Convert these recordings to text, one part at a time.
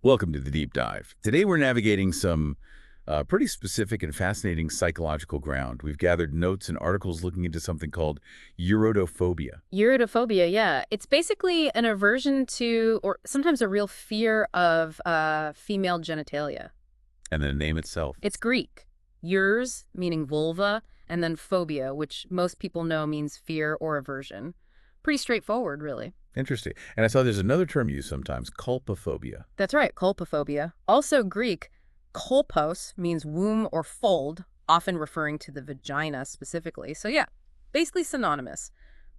Welcome to the Deep Dive. Today we're navigating some pretty specific and fascinating psychological ground. We've gathered notes and articles looking into something called Eurotophobia. Eurotophobia, yeah. It's basically an aversion to, or sometimes a real fear of, female genitalia. And the name itself. It's Greek. Euros, meaning vulva, and then phobia, which most people know means fear or aversion. Pretty straightforward, really. Interesting. And I saw there's another term used sometimes, kolpophobia. That's right, kolpophobia. Also Greek, kolpos means womb or fold, often referring to the vagina specifically. So yeah, basically synonymous.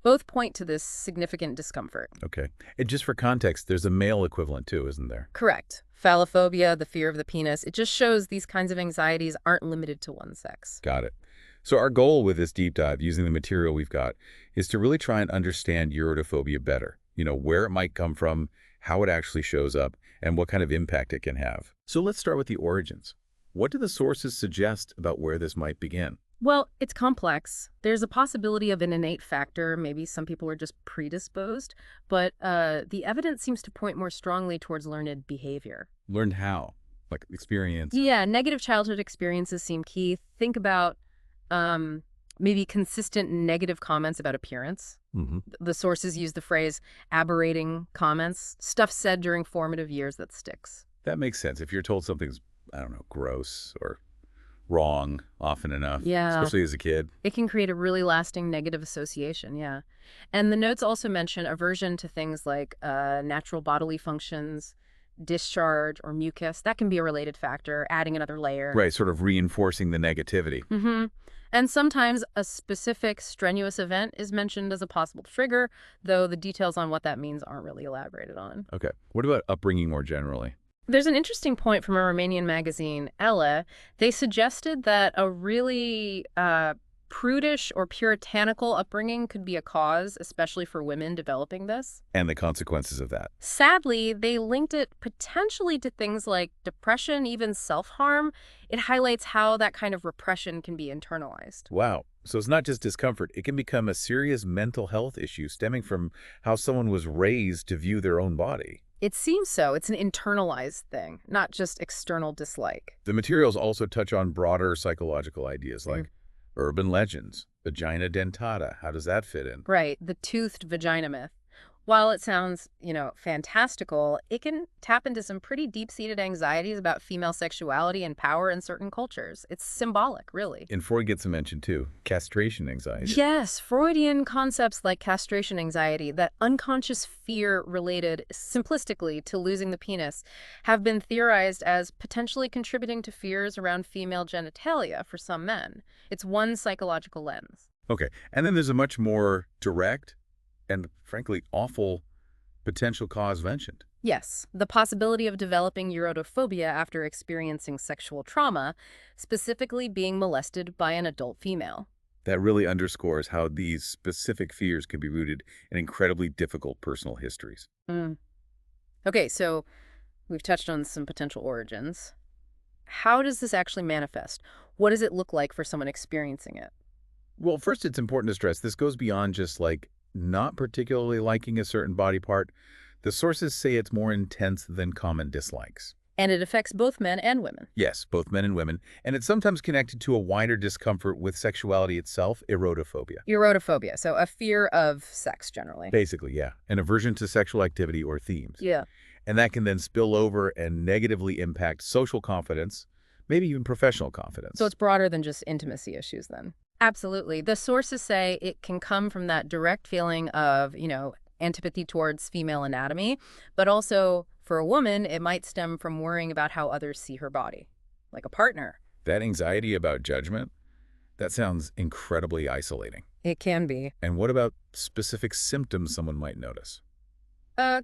Both point to this significant discomfort. Okay. And just for context, there's a male equivalent too, isn't there? Correct. Phallophobia, the fear of the penis, it just shows these kinds of anxieties aren't limited to one sex. Got it. So our goal with this deep dive, using the material we've got, is to really try and understand Eurotophobia better. Where it might come from, how it actually shows up, and what kind of impact it can have. So let's start with the origins. What do the sources suggest about where this might begin? Well, it's complex. There's a possibility of an innate factor. Maybe some people are just predisposed. But the evidence seems to point more strongly towards learned behavior. Learned how? Like experience? Yeah, negative childhood experiences seem key. Think about maybe consistent negative comments about appearance. The sources use the phrase aberrating comments, stuff said during formative years that sticks. That makes sense. If you're told something's, I don't know, gross or wrong often enough, especially as a kid. It can create a really lasting negative association, yeah. And the notes also mention aversion to things like natural bodily functions, discharge, or mucus. That can be a related factor, adding another layer. Right, sort of reinforcing the negativity. And sometimes a specific strenuous event is mentioned as a possible trigger, though the details on what that means aren't really elaborated on. Okay. What about upbringing more generally? There's an interesting point from a Romanian magazine, Ella. They suggested that a really prudish or puritanical upbringing could be a cause, especially for women developing this. And the consequences of that. Sadly, they linked it potentially to things like depression, even self-harm. It highlights how that kind of repression can be internalized. Wow. So it's not just discomfort. It can become a serious mental health issue stemming from how someone was raised to view their own body. It seems so. It's an internalized thing, not just external dislike. The materials also touch on broader psychological ideas like urban legends, vagina dentata. How does that fit in? Right, the toothed vagina myth. While it sounds, fantastical, it can tap into some pretty deep-seated anxieties about female sexuality and power in certain cultures. It's symbolic, really. And Freud gets a mention too, castration anxiety. Yes, Freudian concepts like castration anxiety, that unconscious fear related simplistically to losing the penis, have been theorized as potentially contributing to fears around female genitalia for some men. It's one psychological lens. Okay, and then there's a much more direct and frankly awful potential cause mentioned. Yes, the possibility of developing eurotophobia after experiencing sexual trauma, specifically being molested by an adult female. That really underscores how these specific fears can be rooted in incredibly difficult personal histories. Okay, so we've touched on some potential origins. How does this actually manifest? What does it look like for someone experiencing it? Well, first, it's important to stress this goes beyond just like not particularly liking a certain body part. The sources say it's more intense than common dislikes. And it affects both men and women. Yes, both men and women. And it's sometimes connected to a wider discomfort with sexuality itself, erotophobia. Eurotophobia, so a fear of sex generally. Basically, yeah. An aversion to sexual activity or themes. Yeah. And that can then spill over and negatively impact social confidence, maybe even professional confidence. So it's broader than just intimacy issues then. Absolutely. The sources say it can come from that direct feeling of, antipathy towards female anatomy, but also for a woman, it might stem from worrying about how others see her body, like a partner. That anxiety about judgment, that sounds incredibly isolating. It can be. And what about specific symptoms someone might notice?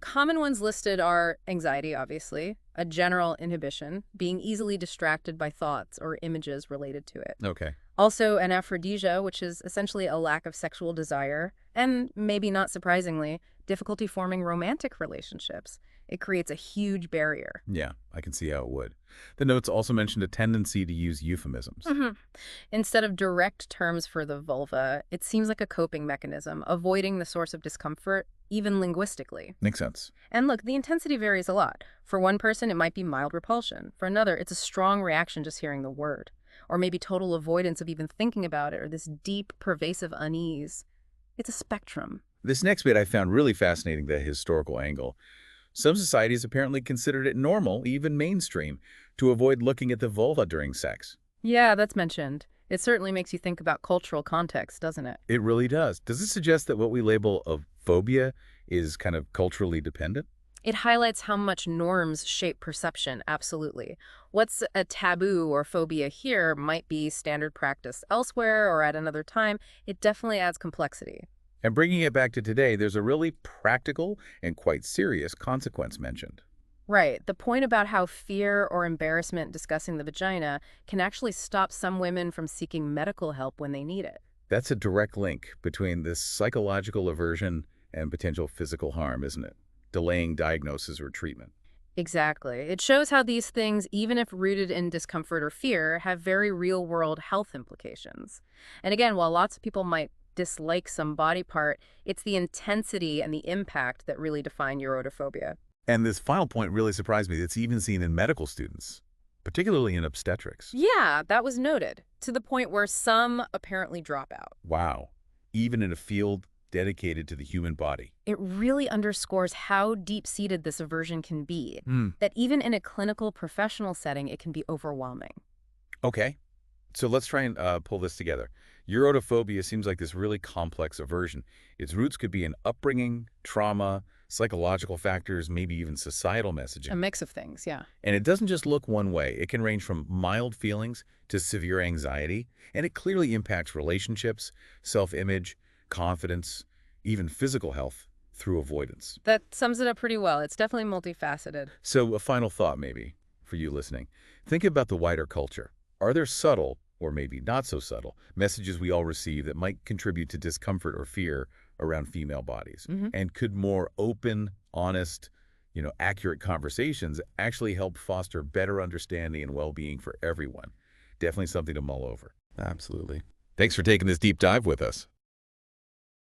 Common ones listed are anxiety, obviously, a general inhibition, being easily distracted by thoughts or images related to it. Okay. Also, anaphrodisia, which is essentially a lack of sexual desire, and maybe not surprisingly, difficulty forming romantic relationships. It creates a huge barrier. Yeah, I can see how it would. The notes also mentioned a tendency to use euphemisms. Instead of direct terms for the vulva, it seems like a coping mechanism, avoiding the source of discomfort, even linguistically. Makes sense. And look, the intensity varies a lot. For one person, it might be mild repulsion. For another, it's a strong reaction just hearing the word. Or maybe total avoidance of even thinking about it, or this deep, pervasive unease. It's a spectrum. This next bit I found really fascinating, the historical angle. Some societies apparently considered it normal, even mainstream, to avoid looking at the vulva during sex. Yeah, that's mentioned. It certainly makes you think about cultural context, doesn't it? It really does. Does it suggest that what we label a phobia is kind of culturally dependent? It highlights how much norms shape perception, absolutely. What's a taboo or phobia here might be standard practice elsewhere or at another time. It definitely adds complexity. And bringing it back to today, there's a really practical and quite serious consequence mentioned. Right. The point about how fear or embarrassment discussing the vagina can actually stop some women from seeking medical help when they need it. That's a direct link between this psychological aversion and potential physical harm, isn't it? Delaying diagnosis or treatment. Exactly. It shows how these things, even if rooted in discomfort or fear, have very real-world health implications. And again, while lots of people might dislike some body part, it's the intensity and the impact that really define Eurotophobia. And this final point really surprised me. It's even seen in medical students, particularly in obstetrics. Yeah, that was noted, to the point where some apparently drop out. Wow. Even in a field dedicated to the human body. It really underscores how deep-seated this aversion can be, Hmm. that even in a clinical professional setting, it can be overwhelming. Okay. So let's try and pull this together. Eurotophobia seems like this really complex aversion. Its roots could be in upbringing, trauma, psychological factors, maybe even societal messaging. A mix of things, yeah. And it doesn't just look one way. It can range from mild feelings to severe anxiety, and it clearly impacts relationships, self-image, confidence, even physical health through avoidance. That sums it up pretty well. It's definitely multifaceted. So a final thought maybe for you listening. Think about the wider culture. Are there subtle, or maybe not so subtle, messages we all receive that might contribute to discomfort or fear around female bodies? And could more open, honest, accurate conversations actually help foster better understanding and well-being for everyone? Definitely something to mull over. Absolutely. Thanks for taking this deep dive with us.